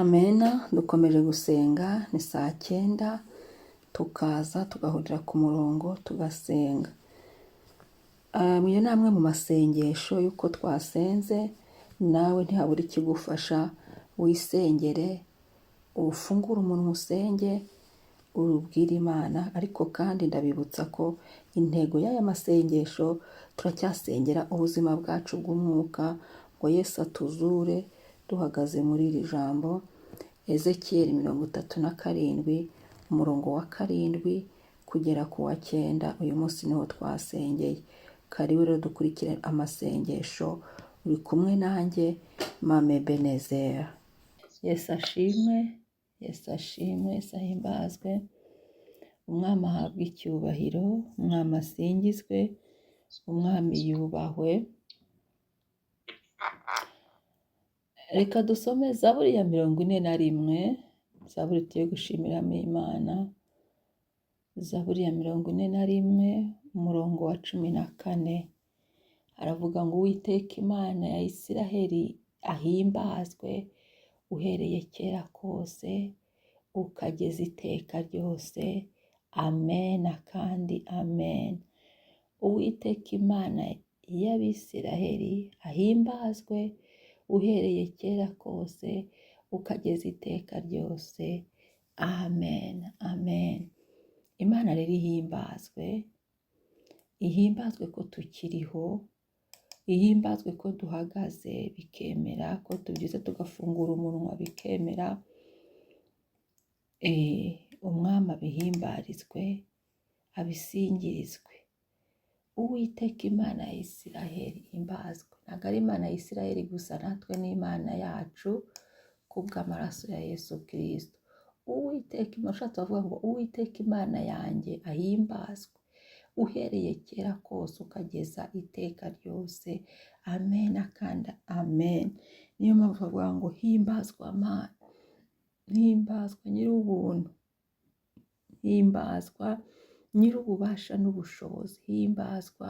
Amena, dukomeje gusenga, ni 9:00 tukaza tugahurira ku murongo tugasenga. Iyo ni amwe mu masengesho y'uko twasenze, nawe ntihabura ikigufasha, wisengere, ufungure umunwa usenge, urubwire Imana. Ariko kandi ndabibutsa ko intego y'aya masengesho turacyasengera ubuzima bwacu bw'umwuka, ngo Yesu atuzure duhagaze muri iri jambo. Ezekiyeli 37 umurongo wa 7 kugera ku wa 9. Uyu munsi niho twasengeye. Karibu rero dukurikire amasengesho, uri kumwe nanjye Mame Benezera. Yesu ashimwe, Yesu ashimwe, Yesu ahimbazwe, umwami ahabwe icyubahiro, umwami asingizwe, umwami yubahwe. Reka dusome Zaburi ya 41, Zaburi tugiye gushimiramo Imana. Zaburi ya 41 umurongo wa 14 aravuga ngo Uwiteka Imana ya Isiraheli ahimbazwe uhereye kera kose ukageza iteka ryose. Amen kandi amen. Uwiteka Imana y'Abisiraheli ahimbazwe uhereye kera kose ukageza iteka ryose. Amen, amen. Imana rero ihimbazwe ko tukiriho, ihimbazwe ko duhagaze bikemera, ko tubyutse tugafungura umunwa bikemera. Umwami abihimbarizwe, abisingirizwe. Uwiteka Imana ya Isiraheli himbazwe. Ntabwo ari Imana ya Isiraheli gusa, natwe ni Imana yacu kubw'amaraso ya Yesu Kristo. Uwiteka Imana, ushatse bavuga ngo Uwiteka Imana yanjye ahimbazwe uhereye kera kose ukageza iteka ryose. Amen kandi amen. Niyo mpamvu bavuga ngo himbazwa Mana, himbazwa nyir'ubuntu, himbazwa nyir'ububasha n'ubushobozi, himbazwa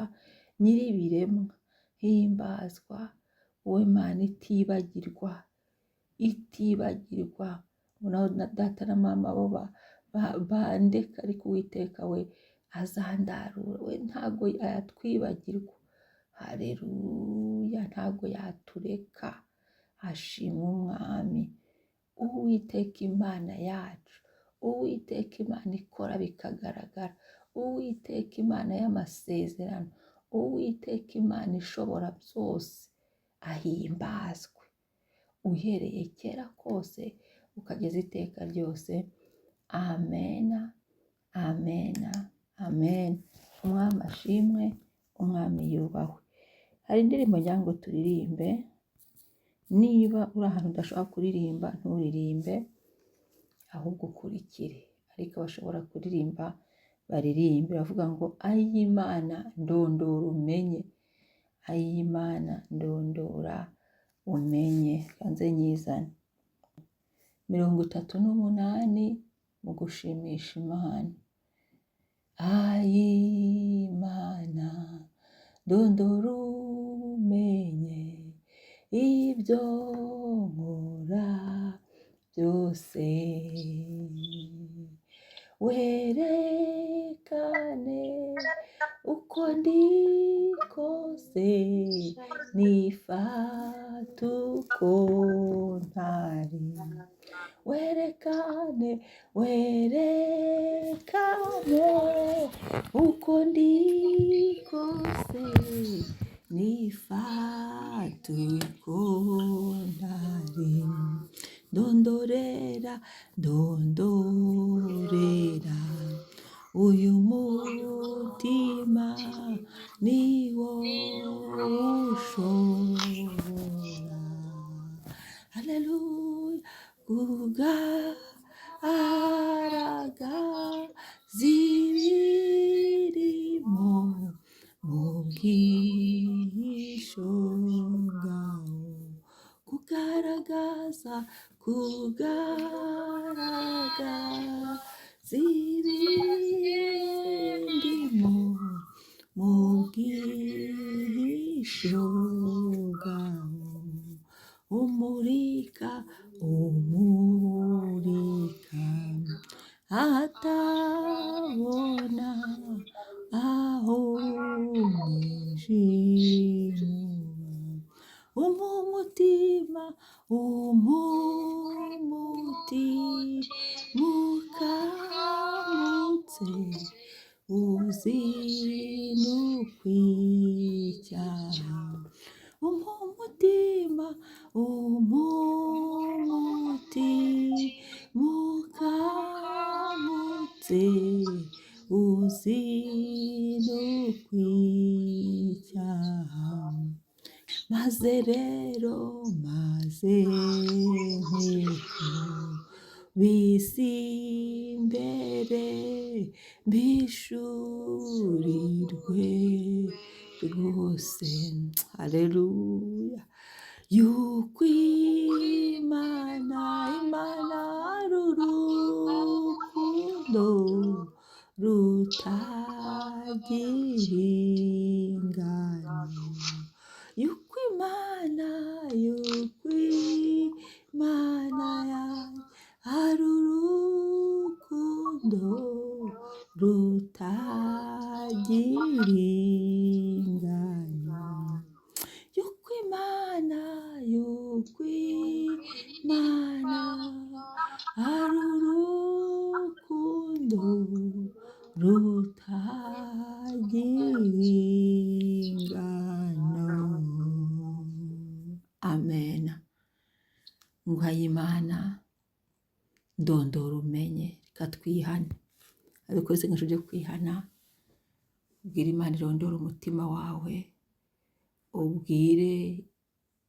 nyir'ibiremwa, himbazwa wowe Mana itibagirwa, itibagirwa. Na data na mama bo bandeka, ariko Uwiteka we azandarura, we ntago yatwibagirwa. Haleluya, ntago yatureka. Ashimwe umwami. Uwiteka Imana yacu, Uwiteka Imana ikora bikagaragara, Uwiteka Imana y'amasezerano, Uwiteka Imana ishobora byose ahimbazwe uhereye kera kose ukageza iteka ryose. Amena, amena, amen. Umwami ashimwe, umwami yubahwe. Hari indirimbo ngira ngo turirimbe. Niba uri ahantu udashobora kuririmba, nturirimbe, ahubwo ukurikire. Ariko bashobora kuririmba baririmbe, bavuga ngo ay'Imana ndondora umenye, ay'Imana ndondora umenye. Kanze nyizane 38 mu gushimisha Imana. Ay'Imana ndondora umenye ibyo nkora byose, werekane uko ndi kose, nifata uko ntari. Werekane, werekane uko ndi kose, nifata uko ntari. Ndondorera, ndondorera uyu mutima niwo ushobora. Haleluya, kugaragaza ibirimo mu bwihisho bwawo, kugaragaza ibirimo mu bwihisho bwawo, umurika atabona aho umwijima umutima ukangutse uzinukwicara umutima ukangutse uzinukwicara maze rero nkwiku bisi imbere mbishurirwe rwose haleluya yuko Imana ari urukundo rutagira ingano yuko Imana ari urukundo rutagira ingano yuko Imana ari urukundo rutagira ingano. Amen. Nguhaye Imana ndondora umenye reka twihane ariko isengesho ryo kwihana ubwire Imana irondora umutima wawe ubwire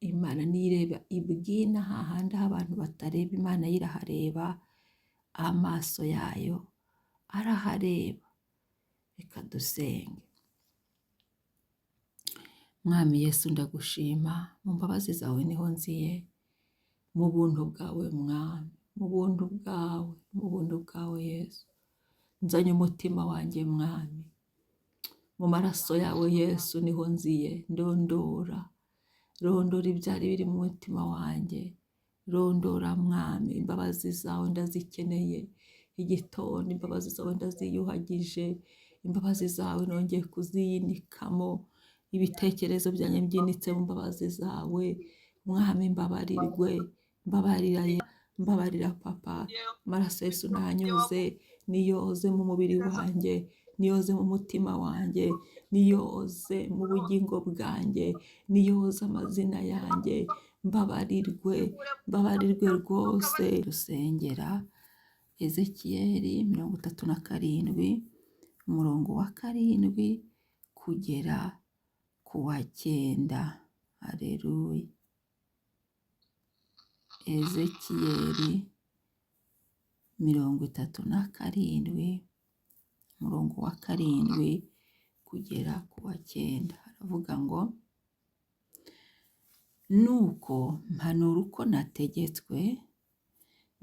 Imana nireba ibwina hahandi aho abantu batareba Imana yirahareba amaso yayo arahareba reka dusenge. Mwami Yesu ndagushima mu mbabazi zawe niho nziye mu buntu bwawe Mwami mu buntu bwawe Yesu nzanye umutima wanjye Mwami mu maraso yawe Yesu niho nziye rondora ibyari biri mu mutima wanjye rondora Mwami imbabazi zawe ndazikeneye igitondo imbabazi zawe ndaziyuhagije imbabazi zawe nongeye kuziyinikamo ibitekerezo byanjye byinitse mu mbabazi zawe Mwami mbabarira papa amaraso Yesu ntanyuze niyoze mu mubiri wanjye niyoze mu mutima wanjye niyoze mu bugingo bwanjye niyoze amazina yanjye mbabarirwe rwose. Dusengera Ezekiyeli 37 umurongo wa 7 kugera ku wa 9. Haleluya. Ezekiyeli 37 umurongo wa 7 kugera ku wa 9 haravuga ngo nuko mpanura uko nategetswe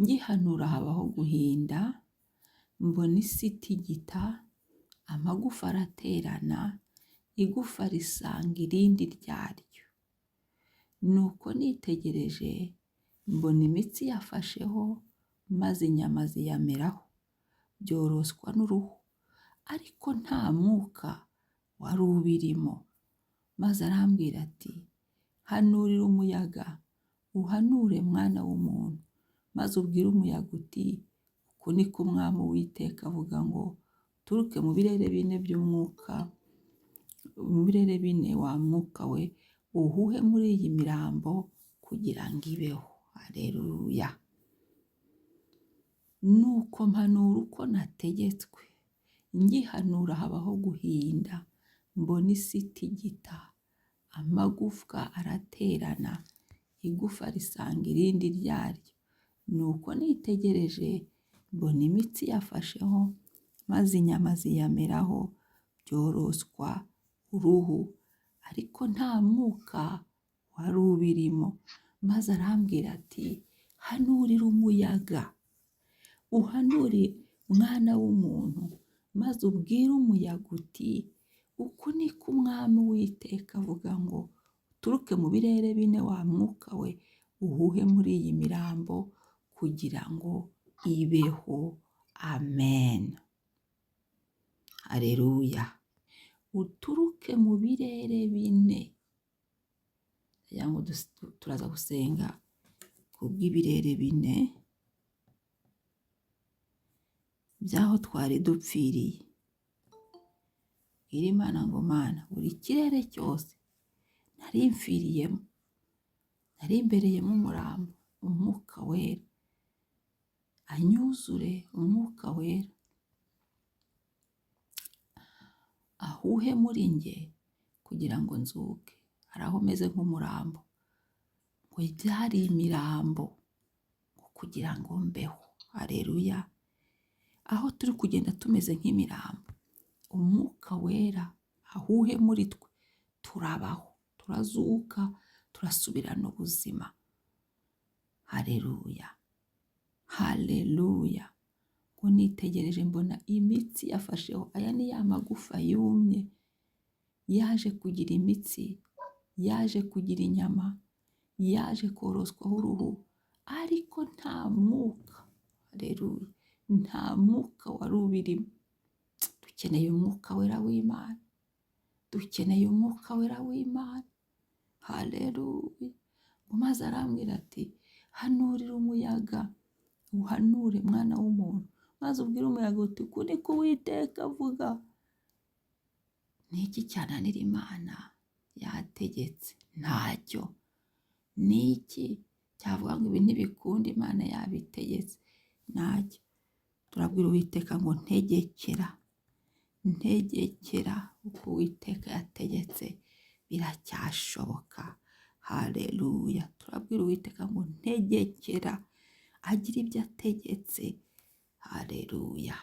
ngihanura habaho guhinda mbona isi itigita amagufa araterana igufa risanga irindi ryaryo nuko nitegereje mbona imitsi yafasheho maze inyama ziyameraho byoroswa n'uruhu ariko nta mwuka wari ubirimo maze arambwira ati hanurira umuyaga uhanure mwana w'umuntu maze ubwire umuyaga uti uku niko Umwami Uwiteka avuga ngo turuke mu birere bine by'umwuka mu birere bine wa mwuka we uhuhe muri iyi mirambo kugira ngo ibeho. Haleluya. Nuko mpanura uko nategetswe ngihanura habaho guhinda mbona isi itigita amagufwa araterana igufa risanga irindi ryaryo nuko nitegereje mbona imitsi yafasheho maze inyama ziyameraho byoroswa uruhu ariko nta mwuka wari ubirimo maze arambwira ati hanurira umuyaga uhanure mwana w'umuntu maze ubwire umuyaga uti uku niko Umwami Uwiteka avuga ngo uturuke mu birere bine wa mwuka we uhuhe muri iyi mirambo kugira ngo ibeho. amen. Haleluya. Uturuke mu birere bine. Kugira ngo turaza gusenga kubw'ibirere bine by'aho twari dupfiriye. Bwira Imana ngo Mana, buri kirere cyose nari mfiriyemo, nari mbereyemo umurambo, umwuka wera anyuzure, umwuka wera ahuhe muri nge kugira ngo nzuke. Hari aho meze nk'umurambo, ngo byari imirambo ngo kugira ngo mbeho. Haleluya. Aho turi kugenda tumeze nk'imirambo, umwuka wera ahuhe muri twe, turabaho, turazuka, turasubirana ubuzima. Haleluya, haleluya. Ngo nitegereje mbona imitsi yafasheho. Aya ni ya magufa yumye, yaje kugira imitsi, yaje kugira inyama, yaje koroswaho uruhu, ariko nta mwuka. Haleluya, nta mwuka wari ubirimo. Dukeneye umwuka wera w'Imana, dukeneye umwuka wera w'Imana. Haleluya. Maze arambwira ati, hanurira umuyaga, uhanure mwana w'umuntu, maze ubwire umuyaga uti, uku niko Uwiteka avuga. Ni iki cyananira Imana? Yategetse. Ntacyo. Ni iki cyavuga ngo ibi ntibikunda? Imana yabitegetse. Ntacyo. Turabwira Uwiteka ngo ntegekera, ntegekera. Uko Uwiteka yategetse biracyashoboka. Haleluya. Turabwira Uwiteka ngo ntegekera, agira ibyo ategetse. Haleluya.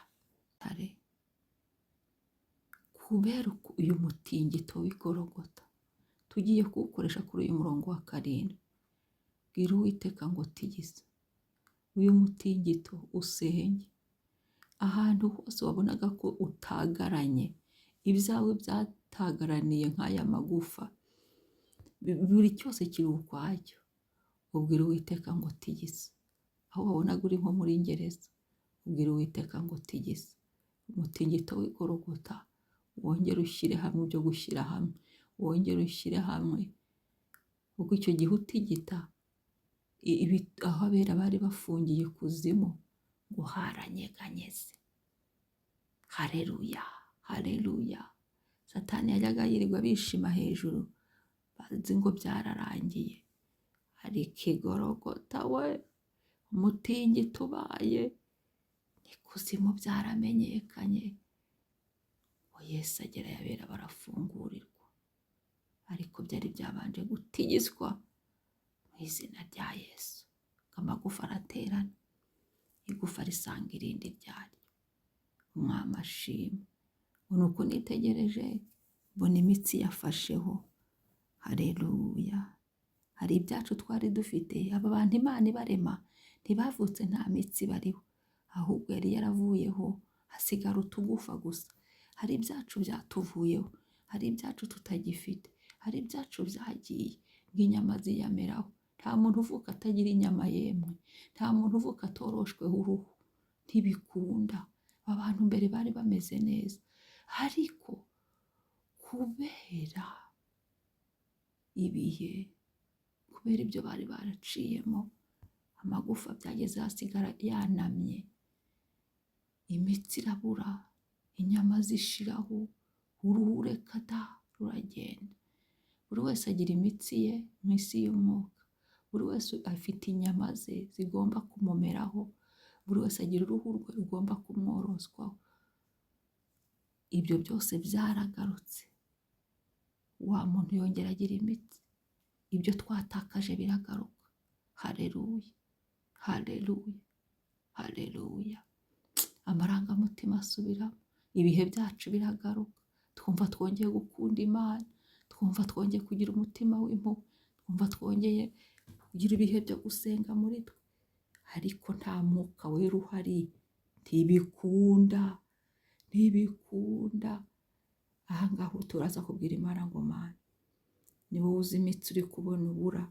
Kubera uyu mutingito w'Igorogota tugiye kuwukoresha kuri uyu murongo wa 7. Bwira Uwiteka ngo tigisa uyu mutingito, usenye ahantu hose wabonaga ko utagaranye, ibyawe byatagaraniye nk'aya magufa, buri cyose kiri ukwacyo. Ubwira Uwiteka ngo tigisa. Aho wabonaga uri nko muri gereza, ubwira Uwiteka ngo tigisa. Umutingito w'Igorogota wongere ushyire hamwe ibyo gushyira hamwe, wongere ushyire hamwe. Ubwo icyo gihe utigita, aho abera bari bafungiye kuzimu, ngo haranyeganyeze. Haleluya, haleluya. Satani yajyaga yirirwa bishima hejuru, bazi ngo byararangiye. Ariko Igorogota we, umutingito ubaye, n'ikuzimu byaramenyekanye. Yesu agera yabera barafungurirwa, ariko byari byabanje gutigiswa mu izina rya Yesu. Amagufa araterana, igufa risanga irindi ryaryo. Umwami ashimwe. Nuko nitegereje mbona imitsi yafasheho. Haleluya. Hari ibyacu twari dufite. Aba bantu Imana ibarema ntibavutse nta mitsi bariho, ahubwo yari yaravuyeho hasigara utugufa gusa. Hari ibyacu byatuvuyeho, hari ibyacu tutagifite, hari ibyacu byagiye nk'inyama ziyameraho. Nta muntu uvuka atagira inyama yemwe, nta muntu uvuka atoroshweho uruhu. Ntibikunda. Abantu mbere bari bameze neza, ariko kubera ibihe, kubera ibyo bari baraciyemo, amagufa byageze hasigara yanamye, imitsi irabura, inyama zishiraho, uruhu reka da ruragenda. Buri wese agira imitsi ye mu isi y'umwuka, buri wese afite inyama ze zigomba kumumeraho, buri wese agira uruhu rwe rugomba kumworoswaho. Ibyo byose byaragarutse. Wa muntu yongera agira imitsi, ibyo twatakaje biragaruka. Haleluya, haleluya, haleluya. Amarangamutima asubiramo, ibihe byacu biragaruka, twumva twongeye gukunda Imana, twumva twongeye kugira umutima w'impuhwe, twumva twongeye kugira ibihe byo gusenga muri twe. Ariko nta mwuka wera uhari, ntibikunda, ntibikunda. Aha ngaho turaza kubwira Imana ngo Mana, ni wowe uzi imitsi uri kubona ubura,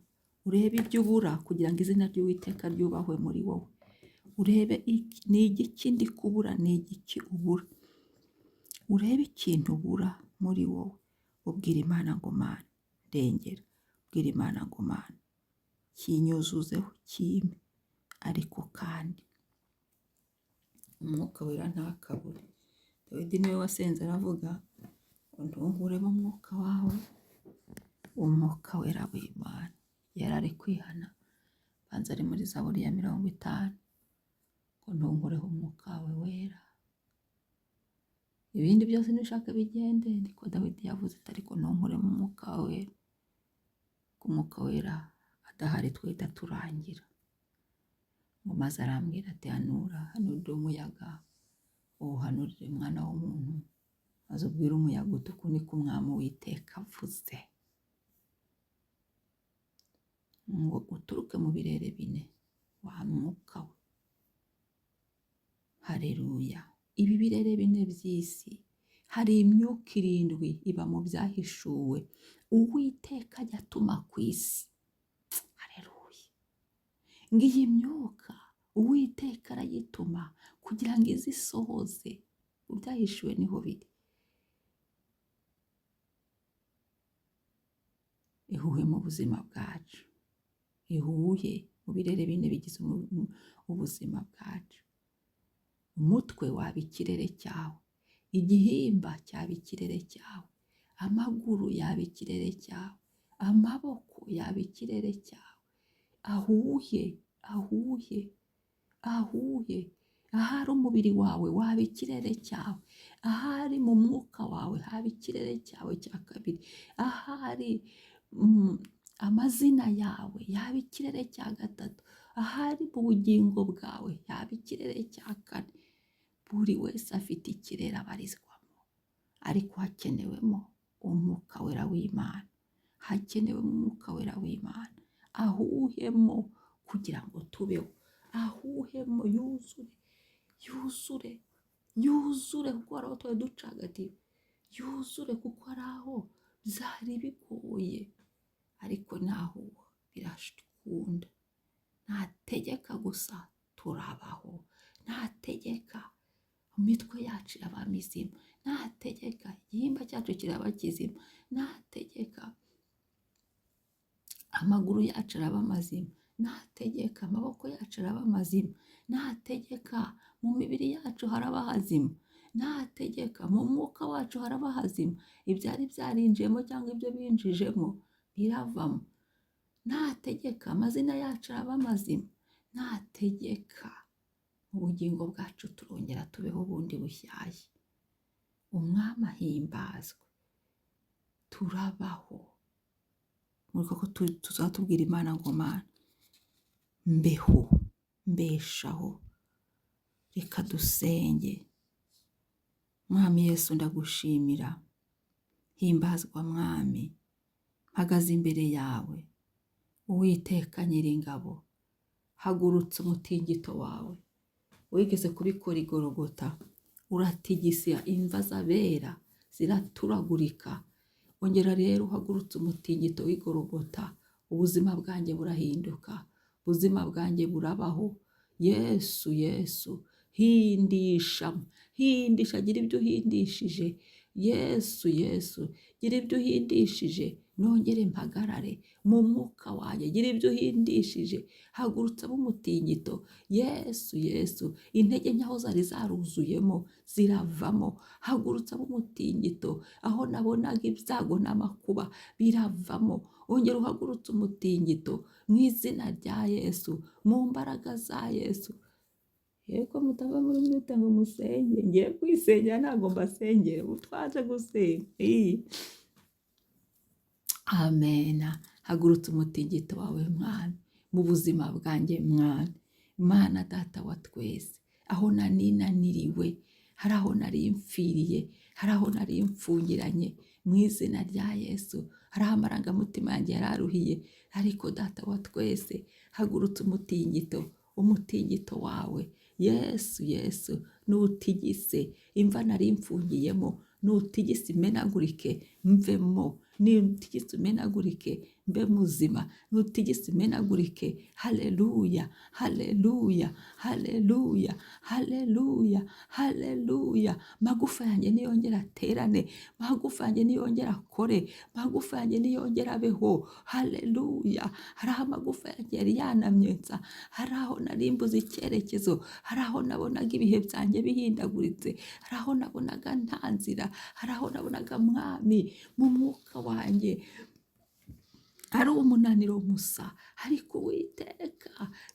urebe ibyo ubura kugira ngo izina ry'Uwiteka ryubahwe muri wowe. urebe ni igiki ndi kubura, ni igiki ubura, urebe ikintu ubura muri wowe, ubwira Imana ngo Mana ndengera, ubwira Imana ngo Mana kinyuzuzeho kimpe. Ariko kandi umwuka wera ntakabure. Dawidi niwe wasenze aravuga ngo ntunkuremo umwuka wawe, umwuka wera w'Imana. Yari ari kwihana, banza ari muri Zaburi ya 50, ngo ntunkureho umwuka wawe wera, ibindi byose nishaka bigende. Niko Dawidi yavuze, ariko ntunkuremo umwuka wawe wera. Ko umwuka wera adahari twahita turangira. Ngo maze arambwira ati hanura, hanurira umuyaga, uwuhanurire mwana w'umuntu, maze ubwire umuyaga uti uku niko Umwami Uwiteka avuze, ngo uturuke mu birere bine wa mwuka we. Haleluya. Ibi birere bine by'isi, hari imyuka 7 iba mu byahishuwe Uwiteka ajya atuma ku isi. Haleluya. Ngiyi myuka Uwiteka arayituma kugira ngo izisohoze mu byahishuwe. Niho biri. Ihuhe mu buzima bwacu, ihuhe mu birere bine bigize ubuzima bwacu. Umutwe waba ikirere cyawe, igihimba cyaba ikirere cyawe, amaguru yaba ikirere cyawe, amaboko yaba ikirere cyawe. Ahuhe, ahuhe, ahuhe. Ahari umubiri wawe waba ikirere cyawe, ahari mu mwuka wawe haba ikirere cyawe cya kabiri, ahari amazina yawe yaba ikirere cya gatatu, ahari mu bugingo bwawe yaba ikirere cya kane. Buri wese afite ikirere abarizwamo, ariko hakenewemo umwuka wera w'Imana, hakenewemo umwuka wera w'Imana. Ahuhemo kugira ngo tubeho, ahuhemo yuzure, yuzure, yuzure, kuko hari aho twari ducagatiwe, yuzure kuko hari aho byari bigoye, ariko naho birashikunda. Nategeka gusa turabaho, nategeka imitwe yacu iraba mizima, nategeka igihimba cyacu kiraba kizima, nategeka amaguru yacu araba mazima, nategeka amaboko yacu araba mazima, nategeka mu mibiri yacu haraba hazima, nategeka mu mwuka wacu haraba hazima. Ibyari byarinjiyemo cyangwa ibyo binjijemo biravamo. Nategeka amazina yacu araba mazima, nategeka mu bugingo bwacu turongera tubeho bundi bushyashya. Umwami ahimbazwe, turabaho. Muriko tuzatubwira Imana ngo Mana mbeho, mbeshaho. Reka dusenge. Mwami Yesu ndagushimira, himbazwa Mwami, mpagaze imbere yawe Uwiteka Nyiringabo. Hagurutse umutingito wawe, wigeze kubikora i Gologota, uratigisa imva z'abera ziraturagurika. Ongera rero uhagurutse umutingito w'i Gologota, ubuzima bwanjye burahinduka, ubuzima bwanjye burabaho. Yesu, Yesu, hindisha, hindisha, gira ibyo uhindishije. Yesu, Yesu, gira ibyo uhindishije, nongere mpagarare mu mwuka wanjye. Gira ibyo uhindishije, hagurutsamo umutingito. Yesu, Yesu, intege nke aho zari zaruzuyemo ziravamo. Hagurutsamo umutingito, aho nabonaga ibyago n'amakuba biravamo. Ongera uhagurutse umutingito mu izina rya Yesu, mu mbaraga za Yesu. Yego mutava muri mwita ngo musenge, ngiye kwisengera ntabwo mbasengere, utwaje gusenga. Amena. Hagurutse umutingito wawe Mwami mu buzima bwanjye Mwami. Mana Data wa twese, aho naninaniriwe, hari aho nari mfiriye, hari aho nari mfungiranye, mu izina rya Yesu. Hari aho amarangamutima yanjye yararuhiye, ariko Data wa twese, hagurutse umutingito, umutingito wawe. Yesu, Yesu, nutigise imva nari mfungiyemo, nutigise imenagurike mvemo, nutigise imenagurike mbe muzima, nutigise imenagurike. Haleluya, haleluya, haleluya, haleluya, haleluya. Magufa yanjye niyongera aterane, magufa yanjye niyongera akore, magufa yanjye niyongera abeho. Haleluya. Hari aho amagufa yanjye yari yanamyensa, hari aho narimbuze icyerekezo, hari aho nabonaga ibihe byanjye bihindaguritse, hari aho nabonaga nta nzira, hari aho nabonaga mwami mu mwuka wanjye ari umunaniro musa. Ariko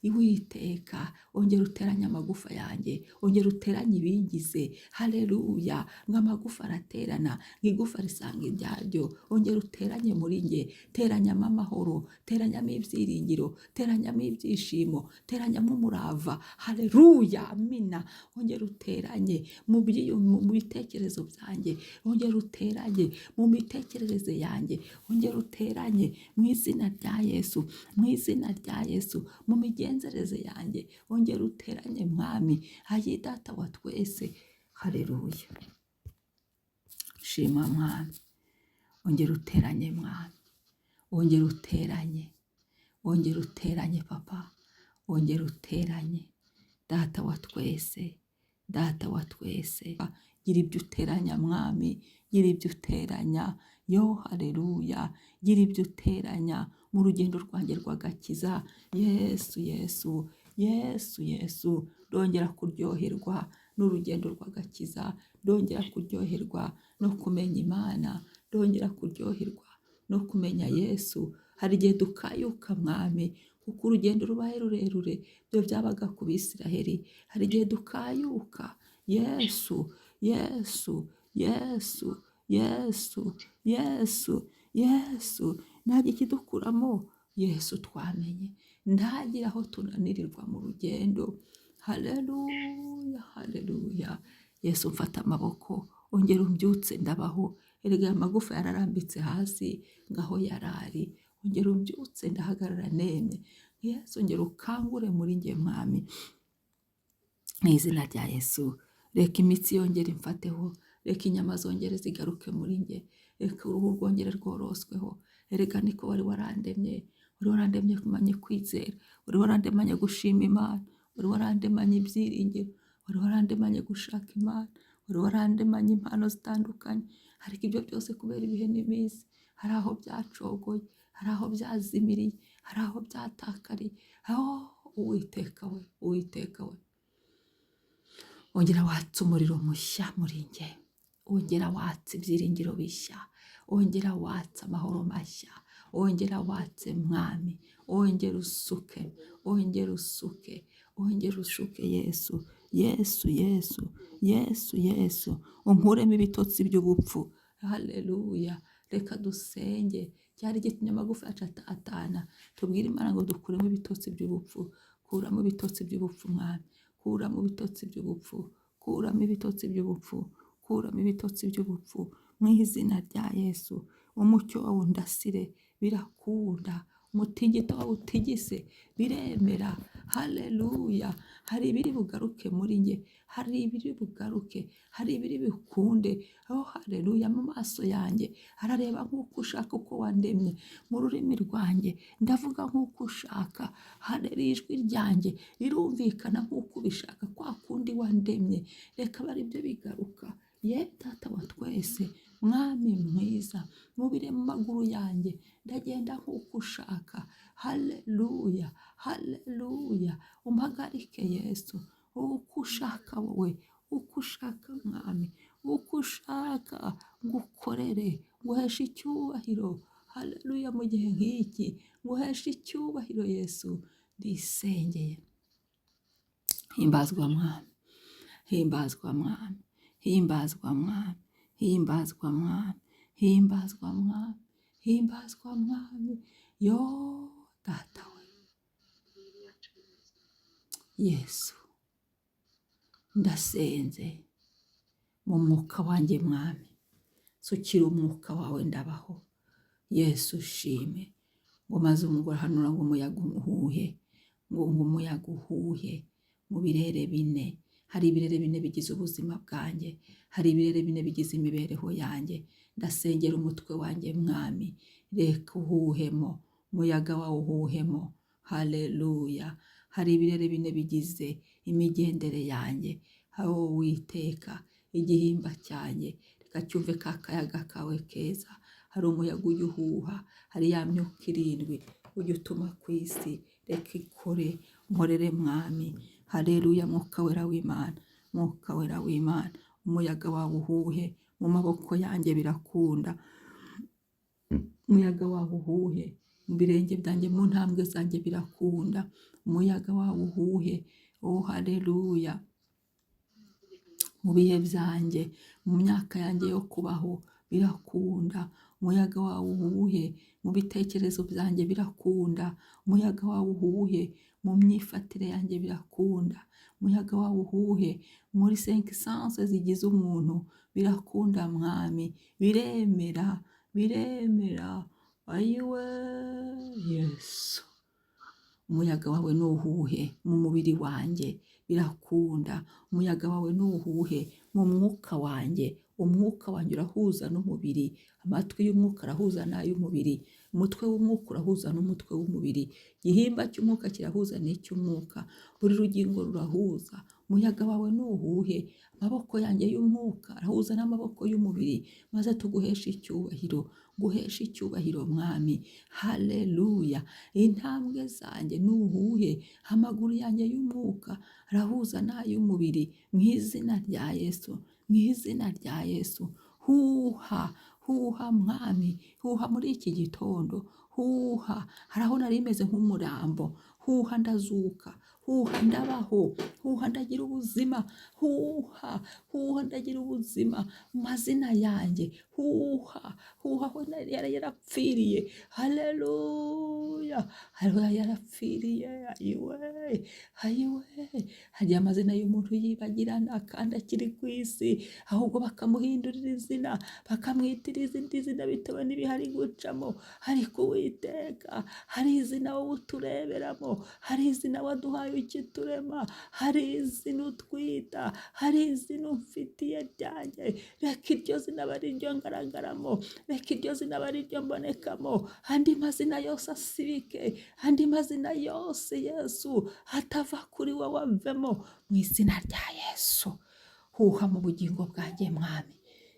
Uwiteka ongera uteranye amagufa yanjye, ongera uteranye ibingize. Haleluya. Ngo amagufa araterana, igufa risanga iryaryo. Ongera uteranye muri nge, teranyamo amahoro, teranyamo ibyiringiro, teranyamo ibyishimo, teranyamo umurava. Haleluya, amina. Ongera uteranye mu bitekerezo byanjye, ongera uteranye mu mitekerereze yanjye, ongera uteranye mu izina rya Yesu, mu izina rya Yesu, mu migenzereze yanjye, ongera uteranye mwami. Ayi data wa twese. Haleluya. Shima mwami, ongera uteranye mwami, ongera uteranye, ongera uteranye papa, ongera uteranye data wa twese, data wa twese. Gira ibyo uteranya mwami, gira ibyo uteranya. Yo haleluya. Gira ibyo uteranya mu rugendo rwanjye rw'agakiza. Yesu, Yesu, Yesu, Yesu. Ndongera kuryoherwa n'urugendo rw'agakiza, ndongera kuryoherwa no kumenya Imana, ndongera kuryoherwa no kumenya Yesu. Hari igihe dukayuka mwami, kuko urugendo rubaye rurerure. Byo byabaga ku Bisiraheli. Hari igihe dukayuka. Yesu, Yesu, Yesu, Yesu, Yesu, Yesu. Ntajya ikidukuramo Yesu twamenye, ntagire aho tunanirirwa mu rugendo. Haleluya, haleluya. Yesu mfata amaboko, ongera umbyutse ndabaho. Erega amagufa yararambitse hasi ngaho yarari, ongera umbyutse ndahagarara nemye. Yesu ongera ukangure muri nge mwami, mu izina rya Yesu. Reka imitsi yongere imfateho, reka inyama zongere zigaruke muri nge, reka uruhu rwongere rworosweho. Erega niko wari warandemye, wari warandemye kumenya kwizera, wari warandemanye gushima Imana, wari warandemanye ibyiringiro, wari warandemanye gushaka Imana, wari warandemanye impano zitandukanye. Ariko ibyo byose kubera ibihe n'iminsi, hari aho byacogoye, hari aho byazimiriye, hari aho byatakariye. Uwiteka we, Uwiteka we, ongera watse umuriro mushya muri nge, ongera watse ibyiringiro bishya, ongera watse amahoro mashya, ongera watse mwami, ongera usuke, ongera usuke, ongera usuke Yesu, Yesu, Yesu, Yesu, Yesu. Unkuremo ibitotsi by'ubupfu. Haleluya. Reka dusenge. Cyari gitumye amagufa yacu atatana. Tubwire Imana ngo dukuremo ibitotsi by'ubupfu. Kuramo ibitotsi by'ubupfu mwami, kuramo ibitotsi by'ubupfu, kuramo ibitotsi by'ubupfu, kuramo ibitotsi by'ubupfu mu izina rya Yesu. Umucyo wawe undasire, birakunda. Umutingito wawe utigise, biremera. Haleluya. Hari ibiri bugaruke muri nge, hari ibiri bugaruke, hari ibiri bikunde. Haleluya. Mu maso yanjye harareba nk'uko ushaka, uko wandemye. Mu rurimi rwanjye ndavuga nk'uko ushaka. Haleluya. Ijwi ryanjye rirumvikana nk'uko ubishaka, kwa kundi wandemye. Reka bari byo bigaruka. Ye data wa twese, mwami mwiza, mubire mu maguru yanjye, ndagenda nk'uko ushaka. Haleluya, haleluya. Umpagarike Yesu, uko ushaka wowe, uko ushaka mwami, uko ushaka ngukorere, nguheshe icyubahiro. Haleluya. Mu gihe nk'iki nguheshe icyubahiro Yesu. Ndisengeye. Himbazwa mwami, himbazwa mwami, himbazwa mwami, himbazwa mwami, himbazwa mwami, himbazwa mwami. Yo data we Yesu, ndasenze mu mwuka wanjye mwami, sukira umwuka wawe ndabaho. Yesu ushime. Ngo maze umugore hanura ngo umuyaga umuhuhe, ngo umuyaga uhuhe mu birere bine. Hari ibirere bine bigize ubuzima bwanjye, hari ibirere bine bigize imibereho yanjye. Ndasengera umutwe wanjye mwami, reka uhuhemo, umuyaga wawe uhuhemo. Haleluya. Hari ibirere bine bigize imigendere yanjye. Aho Uwiteka, igihimba cyanjye reka cyumve ka kayaga kawe keza. Hari umuyaga ujya uhuha, hari ya myuka irindwi ujya utuma ku isi, reka ikore, nkorere mwami. Haleluya. Mwuka wera w'Imana, mwuka wera w'Imana, umuyaga wawe uhuhe mu maboko yanjye, birakunda. Umuyaga wawe uhuhe mu birenge byanjye, mu ntambwe zanjye, birakunda. Umuyaga wawe uhuhe, oh haleluya, mu bihe byanjye, mu myaka yanjye yo kubaho, birakunda. Umuyaga wawe uhuhe mu bitekerezo byanjye, birakunda. Umuyaga wawe uhuhe mu myifatire yanjye, birakunda. Umuyaga wawe uhuhe muri 5 senses zigize umuntu, birakunda mwami. Biremera, biremera. Ayiwe Yesu. Umuyaga wawe nuhuhe mu mubiri wanjye, birakunda. Umuyaga wawe nuhuhe mu mwuka wanjye. Umwuka wanjye urahuza n'umubiri, amatwi y'umwuka arahuza n'ay'umubiri, umutwe w'umwuka urahuza n'umutwe w'umubiri, igihimba cy'umwuka kirahuza n'icy'umwuka, buri rugingo rurahuza. Umuyaga wawe nuhuhe, amaboko yanjye y'umwuka arahuza n'amaboko y'umubiri, maze tuguheshe icyubahiro, guhesha icyubahiro mwami. Haleluya. Intambwe zanjye nuhuhe, amaguru yanjye y'umwuka arahuza n'ay'umubiri, mu izina rya Yesu, mu izina rya Yesu. Huha, huha mwami, huha muri iki gitondo, huha. Hari aho nari meze nk'umurambo, huha ndazuka, huha ndabaho, huha ndagira ubuzima, huha, huha ndagira ubuzima mu mazina yanjye, huha, huha aho yari yarapfiriye. Haleluya. Hariho yarapfiriye. Ayiwe, ayiwe. Hari amazina y'umuntu yibagirana kandi akiri ku isi, ahubwo bakamuhindurira izina, bakamwitira izindi zina bitewe n'ibihari gucamo. Ariko Uwiteka, hari izina wowe utureberamo, hari izina waduhaye ukiturema, hari izina utwita, hari izina umfitiye ryanjye. Reka iryo zina aba ari ryo ngaragaramo, reka iryo zina aba ari ryo mbonekamo, andi mazina yose asibike, andi mazina yose Yesu atava kuri wowe avemo, mu izina rya Yesu. Huha mu bugingo bwanjye mwami,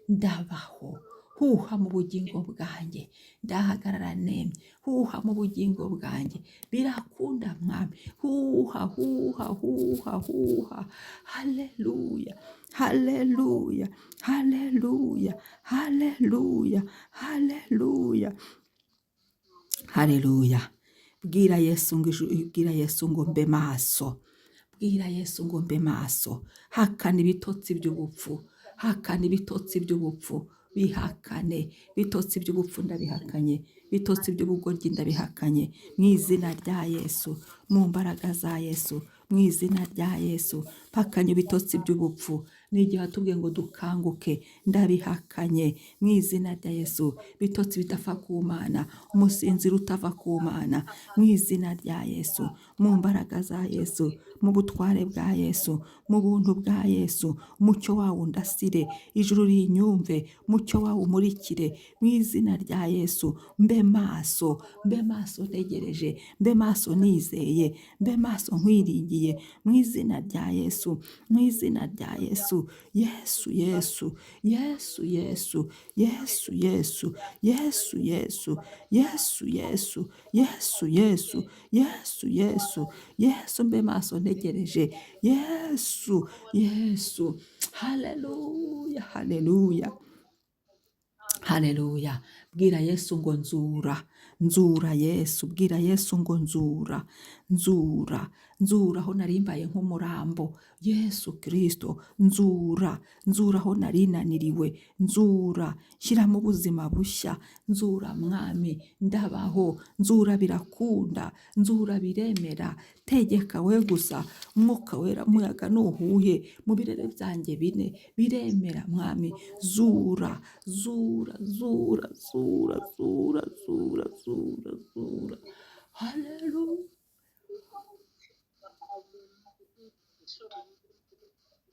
ndabaho. Huha mu bugingo bwanjye, ndahagarara nemye. Huha mu bugingo bwanjye, birakunda mwami. Huha, huha, huha, huha. Haleluya, haleluya, haleluya, haleluya, haleluya, haleluya. Bwira Yesu ngo mbe maso, bwira Yesu ngo mbe maso. Hakana ibitotsi by'ubupfu, hakana ibitotsi by'ubupfu, bihakane. Bitotsi by'ubupfu ndabihakanye, bitotsi by'ubugoryi ndabihakanye, mu izina rya Yesu, mu mbaraga za Yesu, mu izina rya Yesu. Pakanye ibitotsi by'ubupfu, n'igihe watubwiye ngo dukanguke, ndabihakanye mu izina rya Yesu. Bitotsi bitava ku Mana, umusinziro utava ku Mana, mu izina rya Yesu, mu mbaraga za Yesu, mu butware bwa Yesu, mu buntu bwa Yesu. Umucyo wawe undasire, ijuru rinyumve, umucyo wawe umurikire, mu izina rya Yesu. Mbe maso, mbe maso ntegereje, mbe maso nizeye, mbe maso nkwiringiye, mu izina rya Yesu, mu izina rya Yesu. Yesu, Yesu, Yesu, Yesu, Yesu, Yesu, Yesu, Yesu, Yesu, Yesu, Yesu, Yesu, Yesu, Yesu, Yesu. Mbe maso ntegereje, Yesu, Yesu. Haleluya, haleluya, haleluya. Bwira Yesu ngo nzura, nzura Yesu. Bwira Yesu ngo nzura, nzura, nzura aho nari mbaye nk'umurambo. Yesu Kristo, nzura, nzura aho nari naniriwe, nzura, shyiramo ubuzima bushya, nzura mwami, ndabaho, nzura birakunda, nzura biremera. Tegeka we gusa, umwuka wera, umuyaga nuhuhe mu birere byanjye bine, biremera mwami. Zura, zura, zura, zura, zura, zura, zura, zura.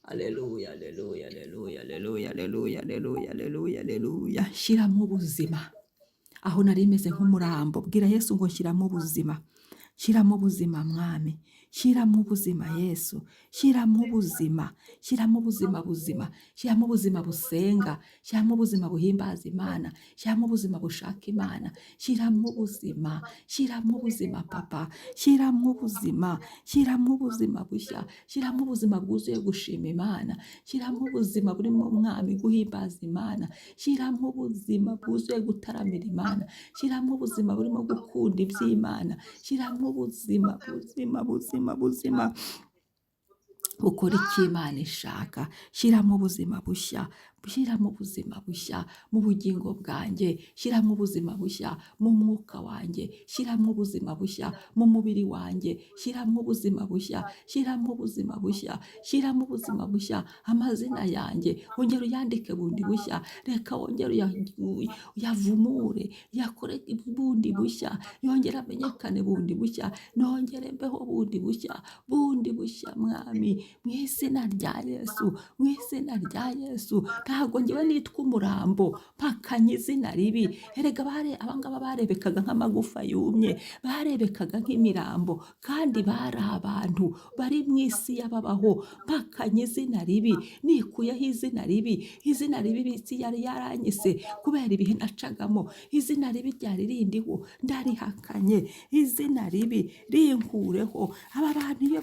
Haleluya, haleluya, haleluya, haleluya, haleluya, haleluya, haleluya, haleluya, haleluya. Shyiramo ubuzima aho nari meze nk'umurambo. Bwira Yesu ngo shyiramo ubuzima, shyiramo ubuzima mwami, shyiramo ubuzima Yesu, shyiramo ubuzima, shyiramo ubuzima buzima, shyiramo ubuzima busenga, shyiramo ubuzima buhimbaza Imana, shyiramo ubuzima bushaka Imana, shyiramo ubuzima, shyiramo ubuzima papa, shyiramo ubuzima, shyiramo ubuzima bushya, shyiramo ubuzima bwuzuye gushima Imana, shyiramo ubuzima burimo mwami guhimbaza Imana, shyiramo ubuzima bwuzuye gutaramira Imana, shyiramo ubuzima burimo gukunda iby'Imana, shyiramo ubuzima buzima bukora icyo Imana ishaka, shyiramo ubuzima bushya, shyiramo ubuzima bushya mu bugingo bwanjye, shyiramo ubuzima bushya mu mwuka wanjye, shyiramo ubuzima bushya mu mubiri wanjye, shyiramo ubuzima bushya, shyiramo ubuzima bushya, shyiramo ubuzima bushya amazina yanjye, wongere uyandike bundi bushya, reka wongere uyavumure, yakore bundi bushya, yongere amenyekane bundi bushya, nongere mbeho bundi bushya mwami, mu izina rya Yesu, mu izina rya Yesu. Ntabwo ngewe nitwa umurambo mpakanye izina ribi. Erega abangaba barebekaga nk'amagufa yumye, barebekaga nk'imirambo, kandi bari abantu bari mu isi y'ababaho. Mpakanye izina ribi, nikuyeho izina ribi, izina ribi isi yari yaranyise kubera ibihe nacagamo, izina ribi ryari rindiho, ndarihakanye, izina ribi rinkureho. Aba bantu iyo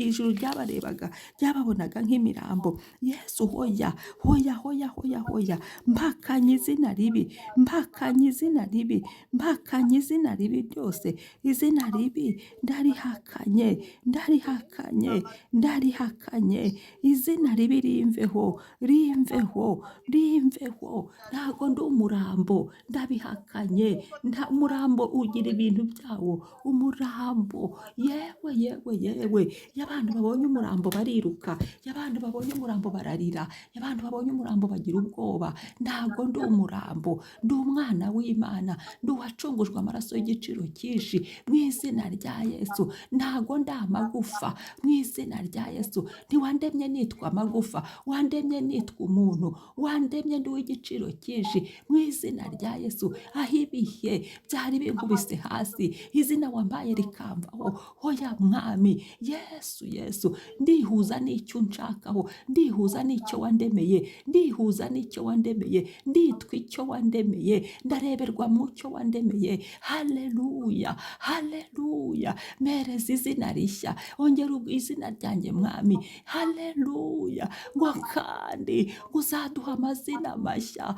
ijuru ryabarebaga ryababonaga nk'imirambo. Yesu hoya, hoya, hoya, hoya, hoya, mpakanye izina ribi, mpakanye izina ribi, mpakanye izina ribi ryose, izina ribi ndarihakanye, ndarihakanye, ndarihakanye, izina ribi rimveho, rimveho, rimveho. Ntago ndi umurambo, ndabihakanye. Umurambo ugira ibintu byawo, umurambo, yewe yewe yewe, iyo abantu babonye umurambo bariruka, iyo abantu babonye umurambo bararira, iyo abantu babonye umurambo bagira ubwoba. Ntago ndi umurambo, ndi umwana w'Imana, ndi uwacungujwe amaraso y'igiciro cyinshi, mu izina rya Yesu. Ntago ndi amagufa, mu izina rya Yesu. Ntiwandemye nitwa amagufa, wandemye nitwa umuntu, wandemye ndi uw'igiciro cyinshi, mu izina rya Yesu. Aho ibihe byari binkubise hasi, izina wambaye rikamvaho, hoya mwami Yesu, Yesu, ndihuza n'icyo unshakaho, ndihuza n'icyo wandemeye, ndihuza n'icyo wandemeye, nditwa icyo wandemeye, ndareberwa mu cyo wandemeye. Haleluya, haleluya, mereza izina rishya, ongera izina ryanjye mwami. Haleluya, ngo kandi uzaduha amazina mashya.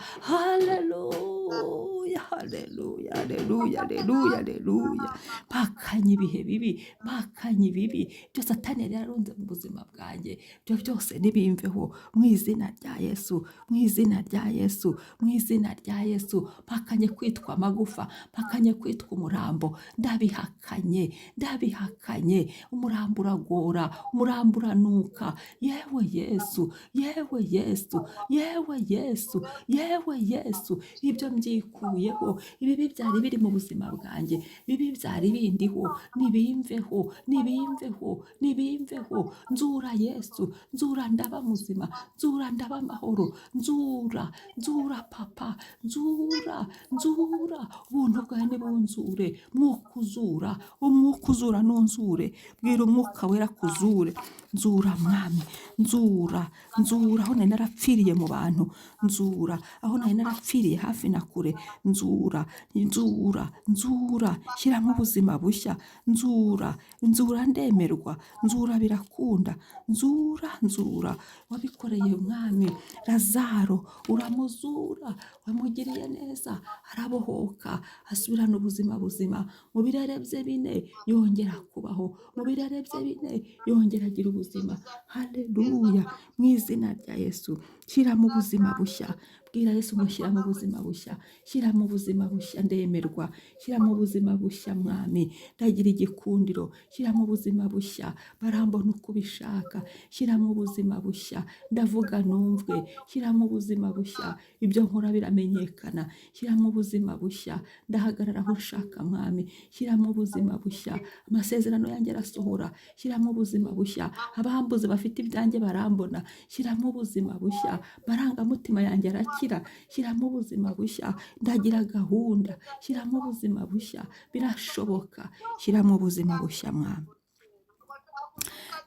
Haleluya, haleluya, haleluya, haleluya, haleluya. Mpakanye ibihe bibi, mpakanye ibibi byose Satani yari yarunze mu buzima bwanjye, ibyo byose nibimveho mu izina rya Yesu, mu izina rya Yesu, mu izina rya Yesu. Mpakanye kwitwa amagufa, mpakanye kwitwa umurambo, ndabihakanye, ndabihakanye. Umurambo uragora, umurambo uranuka. Yewe Yesu, yewe Yesu, yewe Yesu, yewe Yesu. Ibyo mbyikuyeho, ibibi byari biri mu buzima bwanjye, bibi byari bindiho, nibimveho, nibimveho, nibimveho. Nzura Yesu, nzura ndaba muzima, nzura ndaba amahoro, nzura, nzura papa, nzura, nzura. Ubuntu bwawe nibunzure, mwuka uzura, umwuka uzura nunzure. Bwira umwuka wera kuzure. Nzura mwami, nzura, nzura aho nari narapfiriye mu bantu, nzura aho nari narapfiriye hafi na kure, nzura, nzura, nzura, shyiramo ubuzima bushya, nzura, nzura ndemerwa, nzura birakunda, nzura, nzura. Wabikoreye mwami Lazaro, uramuzura, wamugiriye neza, arabohoka, asubirana ubuzima buzima. Mu birere bye bine yongera kubaho, mu birere bye bine yongera agira ubuzima. Haleluya, mu izina rya Yesu. Shyiramo ubuzima bushya, bwira Yesu ngo shyiramo ubuzima bushya, shyiramo ubuzima bushya, ndemerwa, shyiramo ubuzima bushya mwami, ndagira igikundiro, shyiramo ubuzima bushya, barambona uko ubishaka, shyiramo ubuzima bushya, ndavuga numvwe, shyiramo ubuzima bushya, ibyo nkora biramenyekana, shyiramo ubuzima bushya, ndahagarara aho ushaka mwami, shyiramo ubuzima bushya, amasezerano yanjye arasohora, shyiramo ubuzima bushya, abambuze bafite ibyanjye barambona, shyiramo ubuzima bushya, marangamutima yanjye arakira, gukira, shyiramo ubuzima bushya, ndagira gahunda, shyiramo ubuzima bushya, birashoboka, shyiramo ubuzima bushya mwami.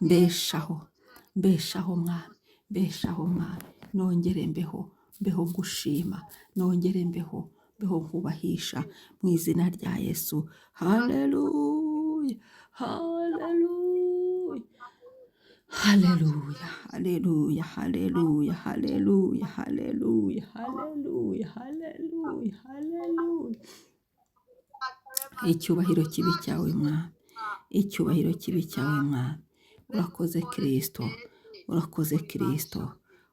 Mbeshaho, mbeshaho mwami, mbeshaho mwami, nongere mbeho gushima, nongere mbeho nkubahisha mu izina rya Yesu. Haleluya, haleluya, haleluya, haleluya, haleluya, haleluya, haleluya, haleluya, haleluya, haleluya. Icyubahiro kibi cyawe mwami, icyubahiro kibi cyawe mwami. Urakoze Kristo, urakoze Kristo,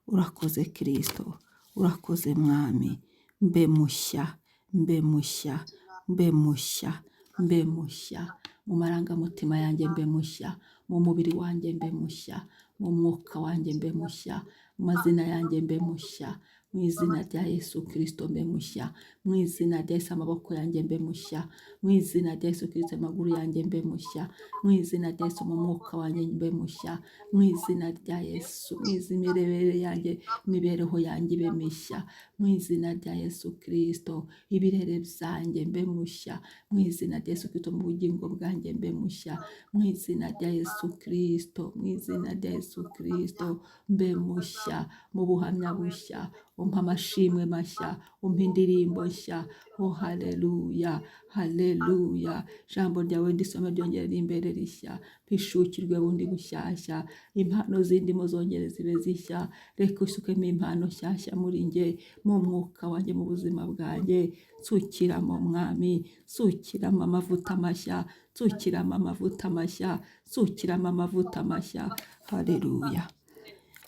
urakoze Kristo, urakoze mwami. Mbe mushya, mbe mushya, mbe mushya, mbe mushya, mu marangamutima yanjye mbe mushya, mu mubiri wanjye mbe mushya, mu mwuka wanjye mbe mushya, mu mazina yanjye mbe mushya, mu izina rya Yesu Kristo mbe mushya, mu izina rya Yesu amaboko yanjye mbe mushya, mu izina rya Yesu Kristo amaguru yanjye mbe mushya, mu izina rya Yesu mu mwuka wanjye mbe mushya, mu izina rya Yesu, mu imirebere yanjye, imibereho yanjye ibe mishya, mu izina rya Yesu Kristo, ibirere byanjye mbe mushya, mu izina rya Yesu Kristo mu bugingo bwanjye mbe mushya, mu izina rya Yesu Kristo, mu izina rya Yesu Kristo mbe mushya, mu buhamya bushya, umpa amashimwe mashya, umpa indirimbo nshya. Oh haleluya, haleluya. Ijambo ryawe ndisome ryongere rimbere rishya, mpishukirwe bundi bushyashya, impano zindimo zongere zibe zishya, reka usukemo impano nshyashya muri nge, mu mwuka wanjye, mu buzima bwanjye, nsukiramo mwami, nsukiramo amavuta mashya, nsukiramo amavuta mashya, nsukiramo amavuta mashya. Haleluya.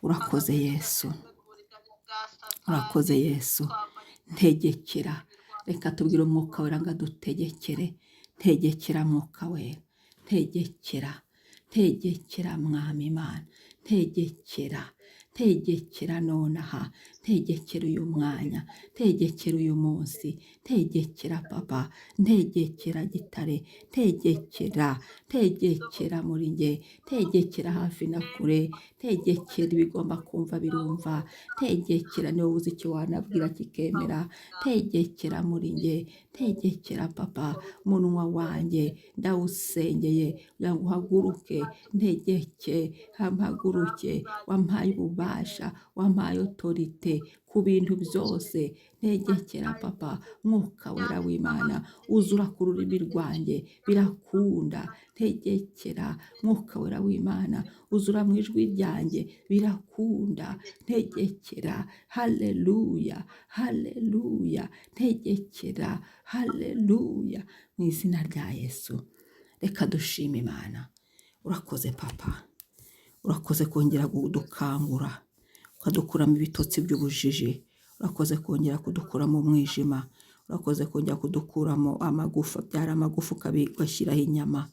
Urakoze Yesu, urakoze Yesu. Ntegekera, reka tubwire umwuka wera ngo adutegekere. Ntegekera mwuka wera, ntegekera, ntegekera mwami Imana, ntegekera, ntegekera nonaha, ntegekera uyu mwanya, ntegekera uyu munsi, ntegekera papa, ntegekera gitare, ntegekera, ntegekera muri nge, ntegekera hafi na kure, ntegekera ibigomba kumva birumva, ntegekera niba uzi icyo wanabwira kikemera, ntegekera muri nge, ntegekera papa. Munwa wanjye ndawusengeye kugira ngo uhaguruke, ntegeke, mpaguruke, wampaye ububasha, wampaye otorite ku bintu byose, ntegekera papa. Mwuka wera w'Imana uzura ku rurimi rwanjye, birakunda, ntegekera mwuka wera w'Imana uzura mu ijwi ryanjye, birakunda, ntegekera. Haleluya, haleluya, ntegekera, haleluya, mu izina rya Yesu. Reka dushime Imana. Urakoze papa, urakoze kongera kudukangura, ukadukuramo ibitotsi by'ubujiji, urakoze kongera kudukura mu mwijima, urakoze kongera kudukuramo amagufa, byari amagufa ugashyiraho inyama,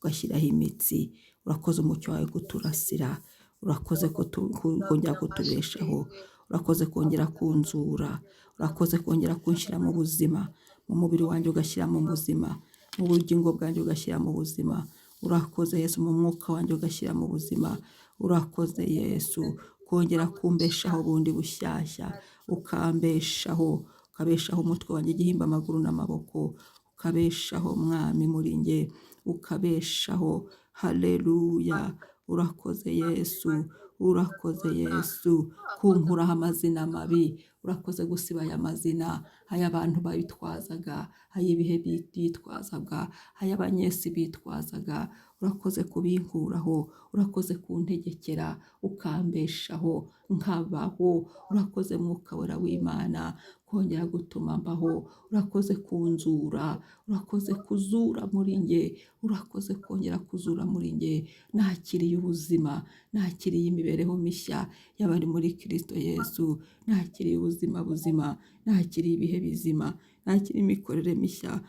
ugashyiraho imitsi. Urakoze umucyo wawe kuturasira, urakoze kongera kutubeshaho, urakoze kongera kunzura, urakoze kongera kunshyira mu buzima, mu mubiri wanjye ugashyira mu buzima, mu bugingo bwanjye ugashyira mu buzima. Urakoze Yesu, mu mwuka wanjye ugashyira mu buzima. Urakoze Yesu, kongera kumbeshaho bundi bushyashya, ukambeshaho, ukabeshaho umutwe wanjye, igihimba, amaguru n'amaboko, ukabeshaho mwami muri nge, ukabeshaho. Haleluya. Urakoze Yesu, urakoze Yesu, kunkuraho amazina mabi, urakoze gusiba aya mazina, ay'abantu babitwazaga, ay'ibihe bitwazaga, ay'abanyesi bitwazaga. Urakoze kubinkuraho, urakoze kuntegekera, ukambeshaho nkabaho. Urakoze mwuka wera w'Imana kongera gutuma mbaho, urakoze kunzura, urakoze kuzura muri nge, urakoze kongera kuzura muri nge. Nakiriye ubuzima, nakiriye imibereho mishya y'abari muri Kristo Yesu, nakiriye ubuzima buzima, nakiriye ibihe bizima, nakiriye imikorere mishya.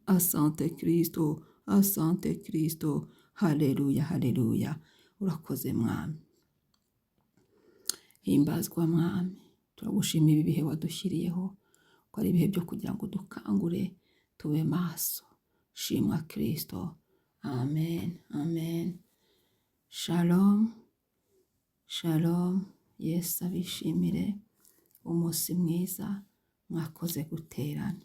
Asante Kristo, asante Kristo. Haleluya, haleluya. Urakoze mwami, himbazwa mwami. Turagushima ibi bihe wadushyiriyeho, ko ari ibihe byo kugira ngo dukangure, tube maso. Shimwa Kristo. Amen, amen. Shalom, shalom. Yesu abishimire. umunsi mwiza, mwakoze guterana.